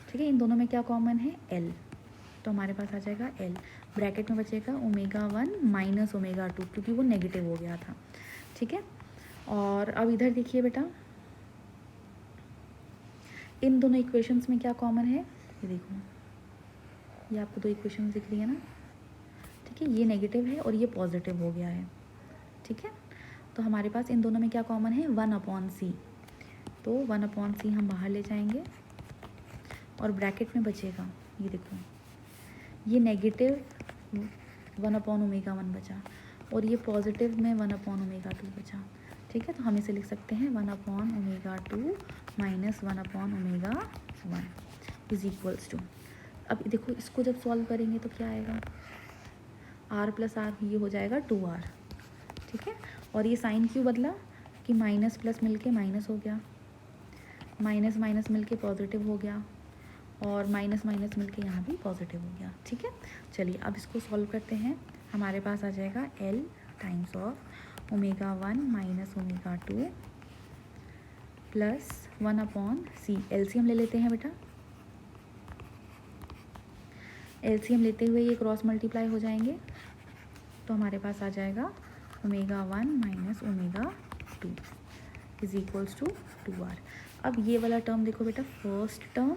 ठीक है, इन दोनों में क्या कॉमन है, L, तो हमारे पास आ जाएगा L, ब्रैकेट में बचेगा ओमेगा 1 माइनस ओमेगा 2 क्योंकि वो नेगेटिव हो गया था। ठीक है, और अब इधर देखिए बेटा इन दोनों इक्वेशंस में क्या कॉमन है, ये देखो, ये आपको दो इक्वेशंस दिख रही है ना। ठीक है, ये नेगेटिव है और ये पॉजिटिव हो गया है। ठीक है, तो हमारे पास इन दोनों में क्या कॉमन है, 1/c, तो 1/c हम बाहर ले जाएंगे और ब्रैकेट में बचेगा, ये देखो, ये नेगेटिव 1/ω1 बचा, और ये पॉजिटिव में 1/ω2 बचा। ठीक है, तो हम इसे लिख सकते हैं 1/ω2 माइनस 1/ω1 इज इक्वल्स टू, अब देखो इसको जब सॉल्व करेंगे तो क्या आएगा, r प्लस आर, ये हो जाएगा 2r। ठीक है, और ये साइन क्यों बदला कि माइनस प्लस मिलके माइनस हो गया, माइनस माइनस मिलके पॉजिटिव हो गया, और माइनस माइनस मिलके यहाँ भी पॉजिटिव हो गया। ठीक है, चलिए अब इसको सॉल्व करते हैं। हमारे पास आ जाएगा L times of ω1 minus ω2 plus 1/c। LCM ले लेते हैं बेटा, LCM लेते हुए ये क्रॉस मल्टीप्लाई हो जाएंगे, तो हमारे पास आ जाएगा ω1 minus ω2 is equals to 2r। अब ये वाला टर्म देखो बेटा, फर्स्ट टर्म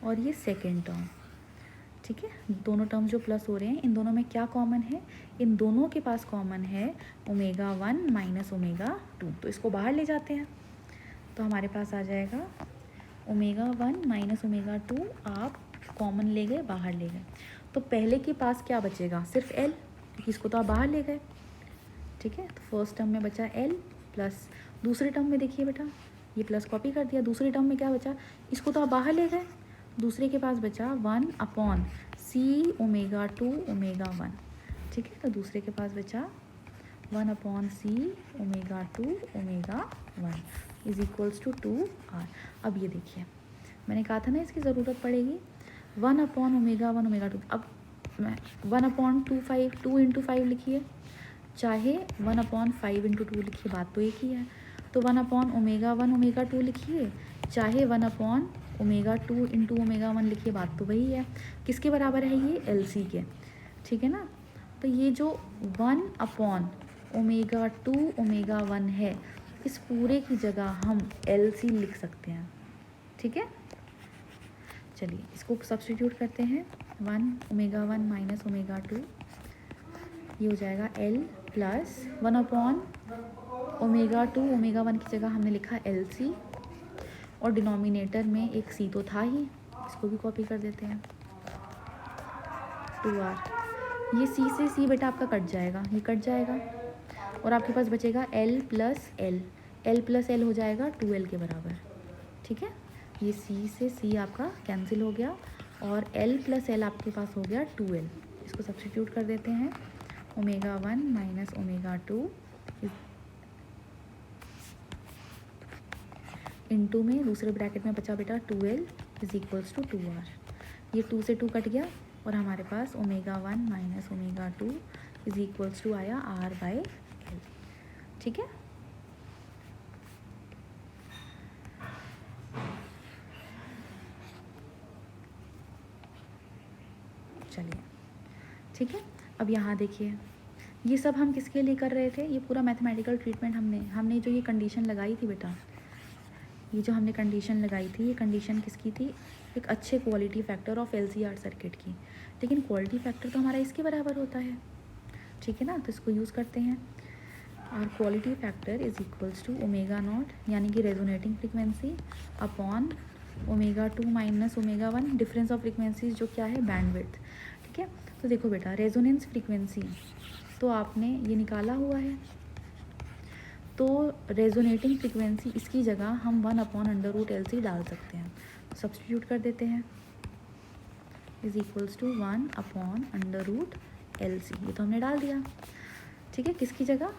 और ये सेकेंड टर्म। ठीक है, दोनों टर्म जो प्लस हो रहे हैं, इन दोनों में क्या कॉमन है, इन दोनों के पास कॉमन है ω1 माइनस ω2, तो इसको बाहर ले जाते हैं, तो हमारे पास आ जाएगा ω1 माइनस ω2, आप कॉमन ले गए, बाहर ले गए, तो पहले के पास क्या बचेगा, सिर्फ L, क्योंकि इसको तो आप बाहर ले गए। ठीक है, तो फर्स्ट टर्म में बचा L प्लस, दूसरे टर्म में देखिए बेटा, ये प्लस कॉपी कर दिया, दूसरे टर्म में क्या बचा, इसको तो आप बाहर ले गए, दूसरे के पास बचा 1/c ω2 ω1। ठीक है, तो दूसरे के पास बचा 1/c ω2 ω1 is equals to 2r। अब ये देखिए, मैंने कहा था ना इसकी ज़रूरत पड़ेगी, 1/ω1 ω2, अब 1/2 2 इंटू 5 लिखिए, चाहे 1/5 इंटू 2 लिखिए, बात तो एक ही है, तो 1/ω1 ω2 लिखिए, चाहे 1/ω2 इंटू ω1 लिखिए, बात तो वही है। किसके बराबर है ये, LC के। ठीक है ना, तो ये जो 1/ω2 ω1 है, इस पूरे की जगह हम LC लिख सकते हैं। ठीक है, चलिए इसको सब्स्टिट्यूट करते हैं, 1/ω1 माइनस ω2, ये हो जाएगा L प्लस 1/ω2 ω1 की जगह हमने लिखा LC, और डिनोमिनेटर में एक C तो था ही, इसको भी कॉपी कर देते हैं, 2r। ये C से C बेटा आपका कट जाएगा, ये कट जाएगा, और आपके पास बचेगा L plus L, L plus L हो जाएगा 2L के बराबर। ठीक है, ये C से C आपका कैंसिल हो गया, और L प्लस L आपके पास हो गया 2L। इसको सब्स्टिट्यूट कर देते हैं, ω1 माइनस ω2 इंटू में दूसरे ब्रैकेट में बचा बेटा 2L is equals to 2r। ये 2 से 2 कट गया, और हमारे पास ω1 माइनस ω2 इज इक्वल्स टू आया r/L। ठीक है, चलिए ठीक है, अब यहाँ देखिए, ये सब हम किसके लिए कर रहे थे, ये पूरा मैथमेटिकल ट्रीटमेंट हमने जो ये कंडीशन लगाई थी बेटा, ये जो हमने कंडीशन लगाई थी, ये कंडीशन किसकी थी, एक अच्छे quality factor of LCR circuit की। लेकिन क्वालिटी फैक्टर तो हमारा इसके बराबर होता है। ठीक है ना, तो इसको यूज़ करते हैं, और quality factor is equals to ω0, यानी कि resonating frequency upon ω2 minus ω1, difference of frequencies जो क्या है, बैंडविड्थ। ठीक है, तो देखो बेटा, रेजोनेंस फ्रिक्वेंसी तो आपने ये निकाला हुआ है, तो रेजोनेटिंग फ्रिक्वेंसी इसकी जगह हम 1/√LC डाल सकते हैं, सब्स्टिट्यूट कर देते हैं, इज इक्वल्स टू 1/√LC, ये तो हमने डाल दिया। ठीक है, किसकी जगह,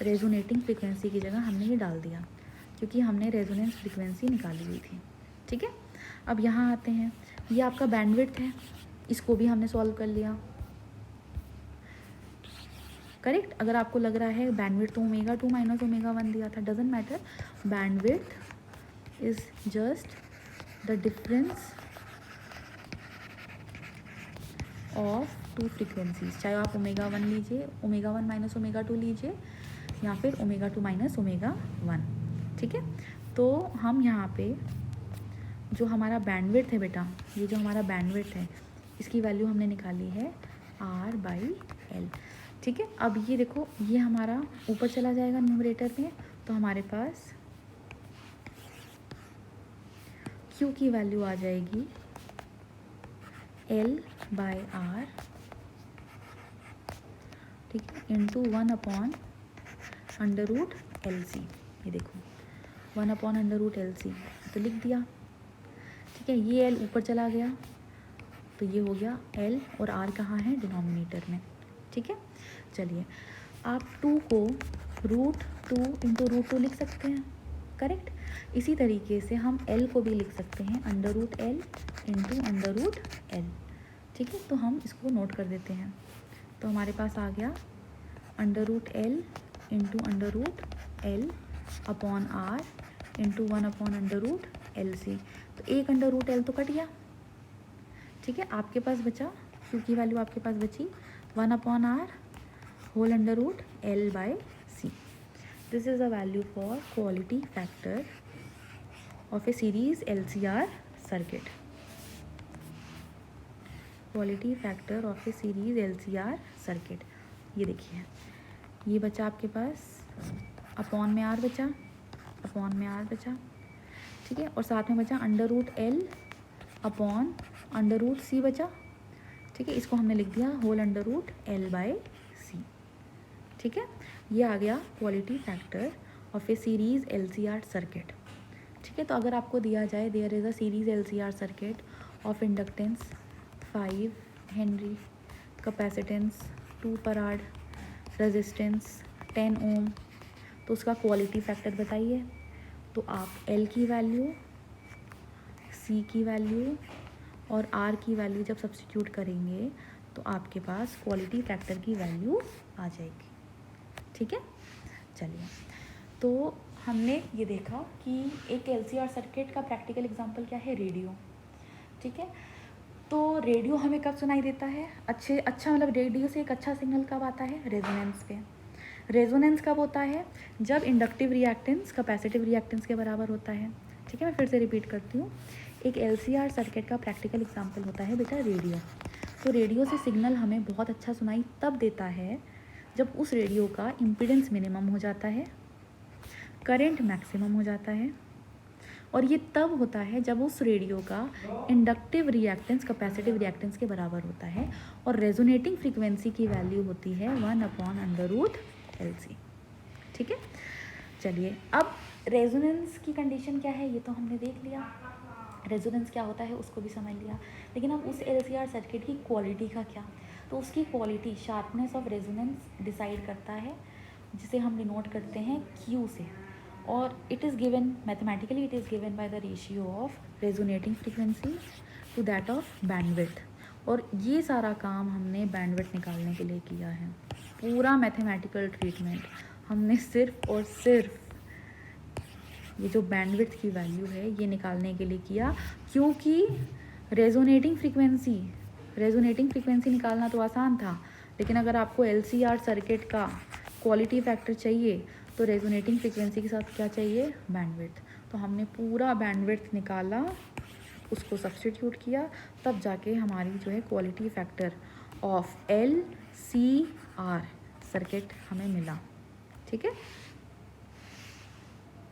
रेजोनेटिंग फ्रिक्वेंसी की जगह हमने ये डाल दिया, क्योंकि हमने रेजोनेंस फ्रिक्वेंसी निकाली हुई थी। ठीक है, अब यहाँ आते हैं, ये आपका बैंडविड्थ है, इसको भी हमने सॉल्व कर लिया, करेक्ट। अगर आपको लग रहा है बैंडविड्थ तो ω2 माइनस ω1 दिया था, doesn't matter, bandwidth is just the difference of two frequencies, चाहे आप ω1 लीजिए, ω1 माइनस ω2 लीजिए, या फिर ω2 माइनस ω1। ठीक है, तो हम यहाँ पे जो हमारा बैंडविड्थ है बेटा, ये जो हमारा बैंडविड्थ है, इसकी वैल्यू हमने निकाली है r/L। ठीक है, अब ये देखो, ये हमारा ऊपर चला जाएगा न्यूमरेटर में, तो हमारे पास Q की वैल्यू आ जाएगी L/R ठीक है, इंटू 1/√LC। ये देखो 1/√LC तो लिख दिया। ठीक है, ये L ऊपर चला गया तो ये हो गया L, और R कहाँ है, डिनोमिनेटर में। ठीक है, चलिए आप 2 को √2 इंटू √2 लिख सकते हैं, करेक्ट। इसी तरीके से हम L को भी लिख सकते हैं √L इंटू √L। ठीक है, तो हम इसको नोट कर देते हैं। तो हमारे पास आ गया √L into √L upon R into 1/√LC। तो एक √L तो कट गया। ठीक है, आपके पास बचा, Q की वैल्यू आपके पास बची 1/R whole √L/C। This is a value for quality factor of a series LCR circuit. Quality factor of a series LCR circuit, ये देखिए, ये बचा आपके पास, अपॉन में R बचा, अपॉन में R बचा। ठीक है, और साथ में बचा √L अपॉन √C बचा। ठीक है, इसको हमने लिख दिया होल √L/C। ठीक है, ये आ गया quality factor of a series LCR circuit. ठीक है, तो अगर आपको दिया जाए there is a series LCR circuit of inductance 5 henry, capacitance 2 farad, resistance 10 ohm, तो उसका क्वालिटी फैक्टर बताइए। तो आप L की वैल्यू, C की वैल्यू और R की वैल्यू जब सब्स्टिट्यूट करेंगे तो आपके पास क्वालिटी फैक्टर की वैल्यू आ जाएगी। ठीक है, चलिए, तो हमने ये देखा कि एक LCR सर्किट का प्रैक्टिकल एग्जांपल क्या है, रेडियो। ठीक है, तो रेडियो हमें कब सुनाई देता है, अच्छा मतलब रेडियो से एक अच्छा सिग्नल कब आता है, रेजोनेंस पे। रेजोनेंस कब होता है, जब इंडक्टिव रिएक्टेंस कैपेसिटिव रिएक्टेंस के बराबर होता है। ठीक है, मैं फिर से रिपीट करती हूँ, एक LCR सर्किट का प्रैक्टिकल एग्जांपल होता है बेटा रेडियो। तो रेडियो से सिग्नल हमें बहुत अच्छा सुनाई तब देता है जब उस रेडियो का इम्पीडेंस मिनिमम हो जाता है, करंट मैक्सिमम हो जाता है, और ये तब होता है जब उस रेडियो का इंडक्टिव रिएक्टेंस कैपेसिटिव रिएक्टेंस के बराबर होता है, और रेजोनेटिंग फ्रीक्वेंसी की वैल्यू होती है 1/√LC। ठीक है, चलिए अब रेजोनेंस की कंडीशन क्या है ये तो हमने देख लिया, रेजोनेंस क्या होता है उसको भी समझ लिया। लेकिन अब उस LCR सर्किट की क्वालिटी का क्या, तो उसकी quality sharpness of resonance decide करता है, जिसे हम डिनोट करते हैं Q से, और it is given mathematically, it is given by the ratio of resonating frequency to that of bandwidth. और ये सारा काम हमने बैंडविड्थ निकालने के लिए किया है, पूरा मैथमेटिकल ट्रीटमेंट हमने सिर्फ और सिर्फ ये जो बैंडविड्थ की वैल्यू है ये निकालने के लिए किया, क्योंकि रेजोनेटिंग फ्रीक्वेंसी निकालना तो आसान था, लेकिन अगर आपको LCR सर्किट का क्वालिटी फैक्टर चाहिए तो रेजोनेटिंग फ्रीक्वेंसी के साथ क्या चाहिए, बैंडविड्थ। तो हमने पूरा बैंडविड्थ निकाला, उसको सब्स्टिट्यूट किया, तब जाके हमारी जो है quality factor of LCR circuit हमें मिला। ठीक है।